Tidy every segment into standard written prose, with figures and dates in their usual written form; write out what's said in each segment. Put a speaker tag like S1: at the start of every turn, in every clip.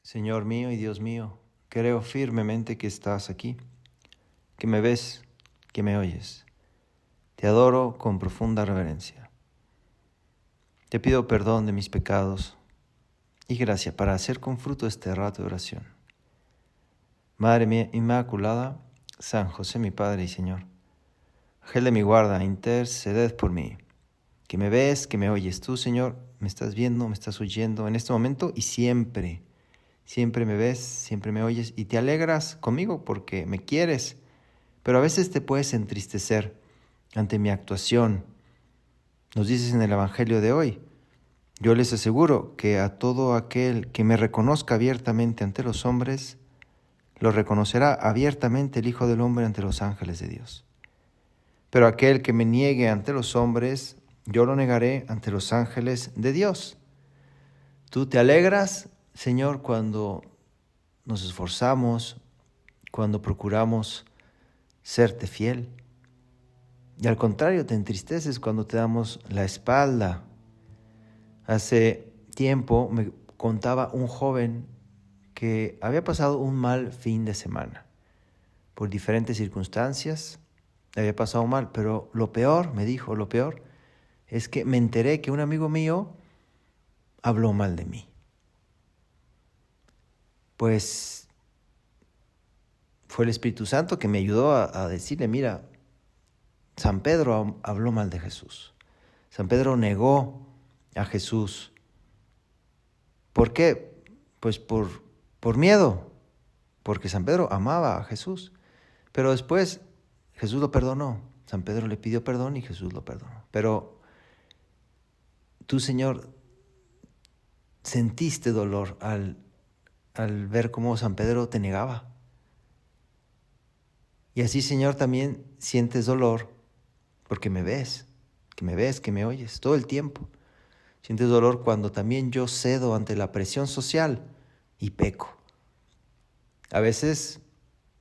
S1: Señor mío y Dios mío, creo firmemente que estás aquí, que me ves, que me oyes. Te adoro con profunda reverencia. Te pido perdón de mis pecados y gracia para hacer con fruto este rato de oración. Madre mía Inmaculada, San José mi Padre y Señor, Ángel de mi guarda, interceded por mí. Que me ves, que me oyes. Tú, Señor, me estás viendo, me estás oyendo en este momento y siempre. Siempre me ves, siempre me oyes y te alegras conmigo porque me quieres, pero a veces te puedes entristecer ante mi actuación. Nos dices en el Evangelio de hoy: yo les aseguro que a todo aquel que me reconozca abiertamente ante los hombres, lo reconocerá abiertamente el Hijo del Hombre ante los ángeles de Dios. Pero aquel que me niegue ante los hombres, yo lo negaré ante los ángeles de Dios. Tú te alegras, Señor, cuando nos esforzamos, cuando procuramos serte fiel. Y al contrario, te entristeces cuando te damos la espalda. Hace tiempo me contaba un joven que había pasado un mal fin de semana. Por diferentes circunstancias, le había pasado mal, pero lo peor, me dijo, lo peor es que me enteré que un amigo mío habló mal de mí. Pues fue el Espíritu Santo que me ayudó a decirle: mira, San Pedro habló mal de Jesús. San Pedro negó a Jesús. ¿Por qué? Pues por miedo, porque San Pedro amaba a Jesús. Pero después Jesús lo perdonó. San Pedro le pidió perdón y Jesús lo perdonó. Pero tú, Señor, sentiste dolor al ver cómo San Pedro te negaba. Y así, Señor, también sientes dolor porque me ves, que me oyes todo el tiempo. Sientes dolor cuando también yo cedo ante la presión social y peco. A veces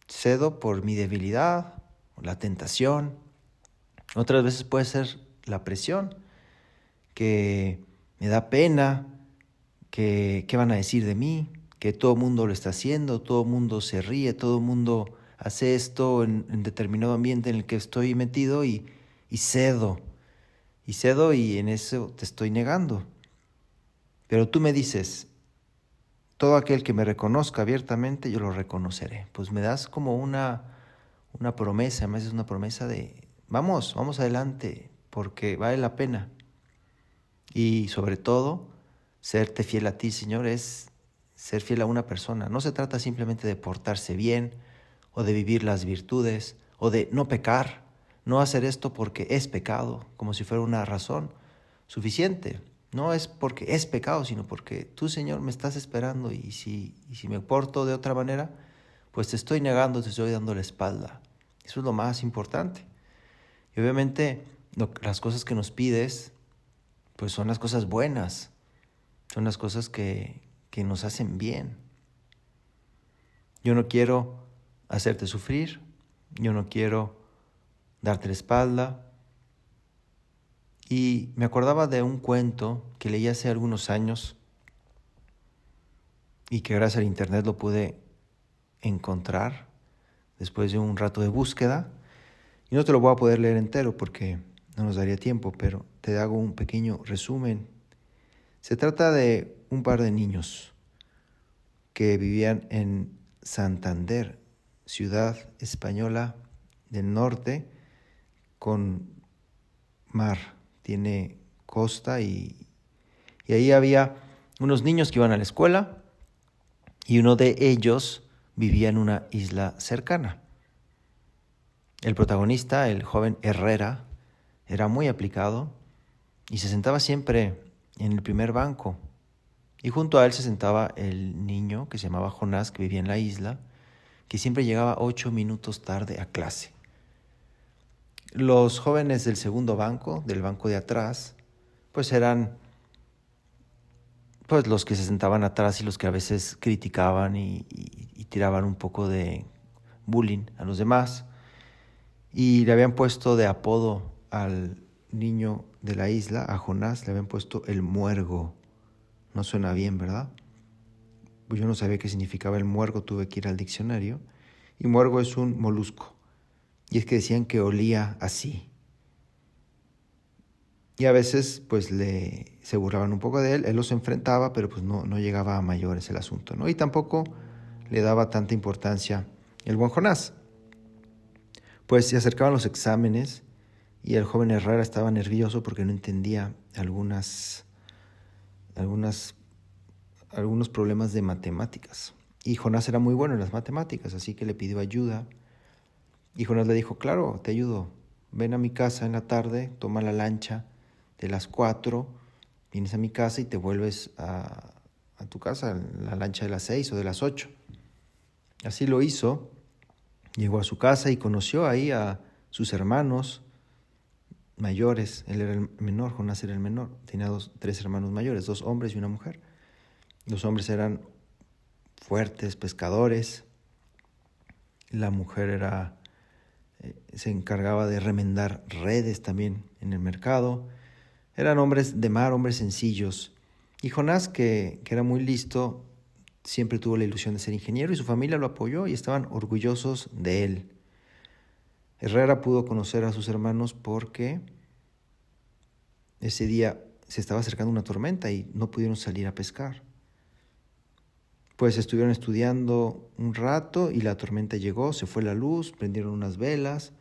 S1: cedo por mi debilidad, la tentación. Otras veces puede ser la presión, que me da pena, que qué van a decir de mí, que todo el mundo lo está haciendo, todo el mundo se ríe, todo el mundo hace esto en determinado ambiente en el que estoy metido y cedo. Y cedo y en eso te estoy negando. Pero tú me dices: todo aquel que me reconozca abiertamente, yo lo reconoceré. Pues me das como una promesa, me haces una promesa de vamos adelante, porque vale la pena. Y sobre todo, serte fiel a ti, Señor, es ser fiel a una persona. No se trata simplemente de portarse bien, o de vivir las virtudes, o de no pecar, no hacer esto porque es pecado, como si fuera una razón suficiente. No es porque es pecado, sino porque tú, Señor, me estás esperando y si me porto de otra manera, pues te estoy negando, te estoy dando la espalda. Eso es lo más importante. Y obviamente las cosas que nos pides, pues son las cosas buenas, son las cosas que nos hacen bien. Yo no quiero hacerte sufrir, yo no quiero darte la espalda. Y me acordaba de un cuento que leí hace algunos años y que gracias al internet lo pude encontrar después de un rato de búsqueda. Y no te lo voy a poder leer entero porque no nos daría tiempo, pero te hago un pequeño resumen. Se trata de un par de niños que vivían en Santander, ciudad española del norte, con mar, tiene costa y ahí había unos niños que iban a la escuela y uno de ellos vivía en una isla cercana. El protagonista, el joven Herrera, era muy aplicado y se sentaba siempre en el primer banco. Y junto a él se sentaba el niño que se llamaba Jonás, que vivía en la isla, que siempre llegaba 8 minutos tarde a clase. Los jóvenes del segundo banco, del banco de atrás, pues eran los que se sentaban atrás y los que a veces criticaban y tiraban un poco de bullying a los demás. Y le habían puesto de apodo al niño de la isla, a Jonás, le habían puesto el muergo. No suena bien, ¿verdad? pues yo no sabía qué significaba el muergo, tuve que ir al diccionario. Y muergo es un molusco. Y es que decían que olía así. Y a veces pues se burlaban un poco de él, él los enfrentaba, pero pues no llegaba a mayores el asunto, ¿no? Y tampoco le daba tanta importancia el buen Jonás. Pues se acercaban los exámenes y el joven Herrera estaba nervioso porque no entendía algunos problemas de matemáticas. Y Jonás era muy bueno en las matemáticas, así que le pidió ayuda. Y Jonás le dijo, claro, te ayudo. Ven a mi casa en la tarde, toma la lancha de las 4, vienes a mi casa y te vuelves a tu casa, la lancha de las 6 o de las 8. Así lo hizo. Llegó a su casa y conoció ahí a sus hermanos mayores. Él era el menor, Jonás era el menor. Tenía tres hermanos mayores, 2 hombres y una mujer. Los hombres eran fuertes pescadores. La mujer se encargaba de remendar redes también en el mercado. Eran hombres de mar, hombres sencillos. Y Jonás, que era muy listo, siempre tuvo la ilusión de ser ingeniero y su familia lo apoyó y estaban orgullosos de él. Herrera pudo conocer a sus hermanos porque ese día se estaba acercando una tormenta y no pudieron salir a pescar. Pues estuvieron estudiando un rato y la tormenta llegó, se fue la luz, prendieron unas velas,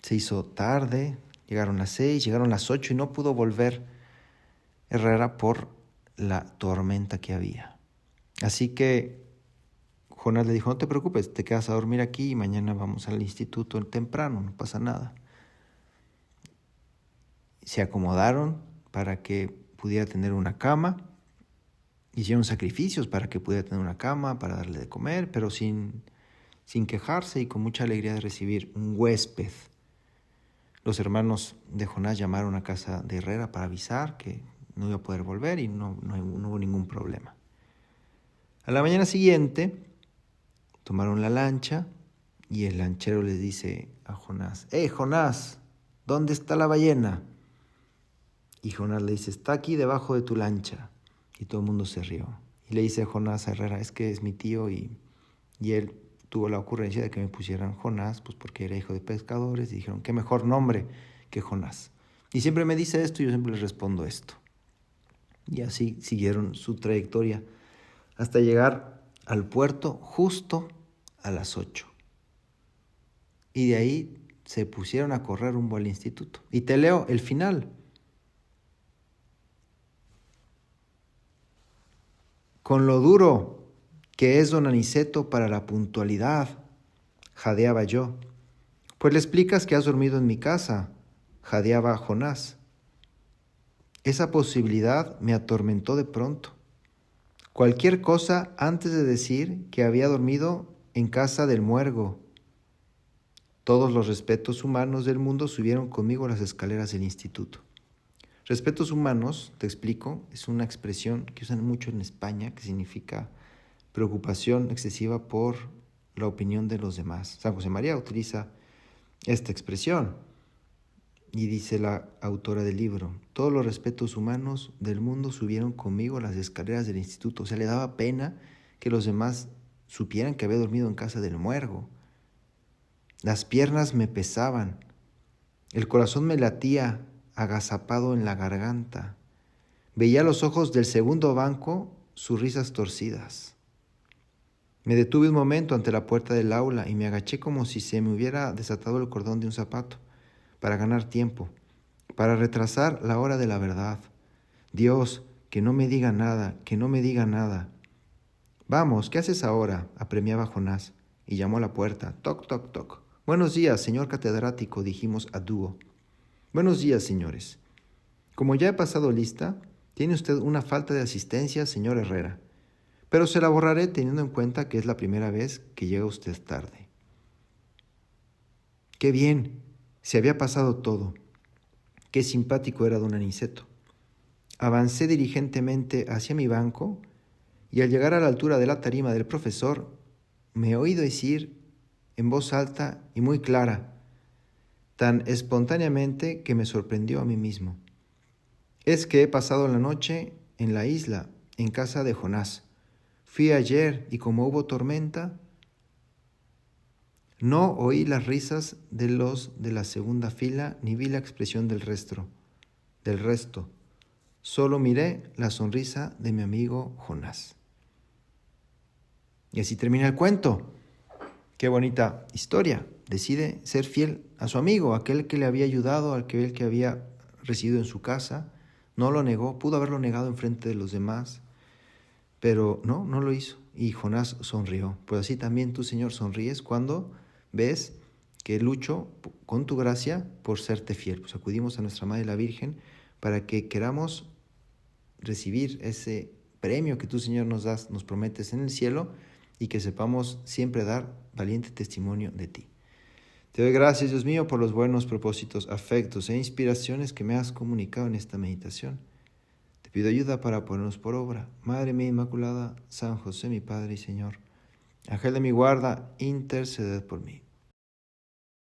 S1: se hizo tarde, llegaron las 6, llegaron las 8 y no pudo volver Herrera por la tormenta que había. Así que Jonás le dijo, no te preocupes, te quedas a dormir aquí y mañana vamos al instituto temprano, no pasa nada. Se acomodaron para que pudiera tener una cama. Hicieron sacrificios para que pudiera tener una cama, para darle de comer, pero sin quejarse y con mucha alegría de recibir un huésped. Los hermanos de Jonás llamaron a casa de Herrera para avisar que no iba a poder volver y no hubo ningún problema. A la mañana siguiente tomaron la lancha y el lanchero les dice a Jonás, Jonás, ¿dónde está la ballena? Y Jonás le dice, está aquí debajo de tu lancha. Y todo el mundo se rió. Y le dice a Jonás a Herrera, es que es mi tío y él tuvo la ocurrencia de que me pusieran Jonás, pues porque era hijo de pescadores y dijeron, qué mejor nombre que Jonás. Y siempre me dice esto y yo siempre le respondo esto. Y así siguieron su trayectoria hasta llegar al puerto justo a las 8. Y de ahí se pusieron a correr rumbo al instituto. Y te leo el final. Con lo duro que es don Aniceto para la puntualidad, jadeaba yo. Pues le explicas que has dormido en mi casa, jadeaba Jonás. Esa posibilidad me atormentó de pronto. Cualquier cosa antes de decir que había dormido en casa del muergo. Todos los respetos humanos del mundo subieron conmigo a las escaleras del instituto. Respetos humanos, te explico, es una expresión que usan mucho en España que significa preocupación excesiva por la opinión de los demás. San José María utiliza esta expresión y dice la autora del libro, todos los respetos humanos del mundo subieron conmigo a las escaleras del instituto. O sea, le daba pena que los demás supieran que había dormido en casa del muergo. Las piernas me pesaban, el corazón me latía agazapado en la garganta. Veía los ojos del segundo banco sus risas torcidas. Me detuve un momento ante la puerta del aula y me agaché como si se me hubiera desatado el cordón de un zapato, para ganar tiempo, para retrasar la hora de la verdad. Dios, que no me diga nada, que no me diga nada. Vamos, ¿qué haces ahora?, apremiaba Jonás, y llamó a la puerta. Toc, toc, toc. Buenos días, señor catedrático, dijimos a dúo. Buenos días, señores. Como ya he pasado lista, tiene usted una falta de asistencia, señor Herrera, pero se la borraré teniendo en cuenta que es la primera vez que llega usted tarde. ¡Qué bien! Se había pasado todo. Qué simpático era don Aniceto. Avancé diligentemente hacia mi banco y al llegar a la altura de la tarima del profesor, me oí decir en voz alta y muy clara, tan espontáneamente que me sorprendió a mí mismo. Es que he pasado la noche en la isla, en casa de Jonás. Fui ayer y como hubo tormenta, no oí las risas de los de la segunda fila, ni vi la expresión del resto. Solo miré la sonrisa de mi amigo Jonás. Y así termina el cuento. Qué bonita historia. Decide ser fiel a su amigo, aquel que le había ayudado, aquel que había residido en su casa. No lo negó, pudo haberlo negado enfrente de los demás, pero no lo hizo. Y Jonás sonrió. Pues así también tú, Señor, sonríes cuando ves que lucho con tu gracia por serte fiel. Pues acudimos a nuestra Madre la Virgen para que queramos recibir ese premio que tú, Señor, nos das, nos prometes en el cielo, y que sepamos siempre dar valiente testimonio de ti. Te doy gracias, Dios mío, por los buenos propósitos, afectos e inspiraciones que me has comunicado en esta meditación. Te pido ayuda para ponernos por obra. Madre mía Inmaculada, San José, mi Padre y Señor, Ángel de mi guarda, interceded por mí.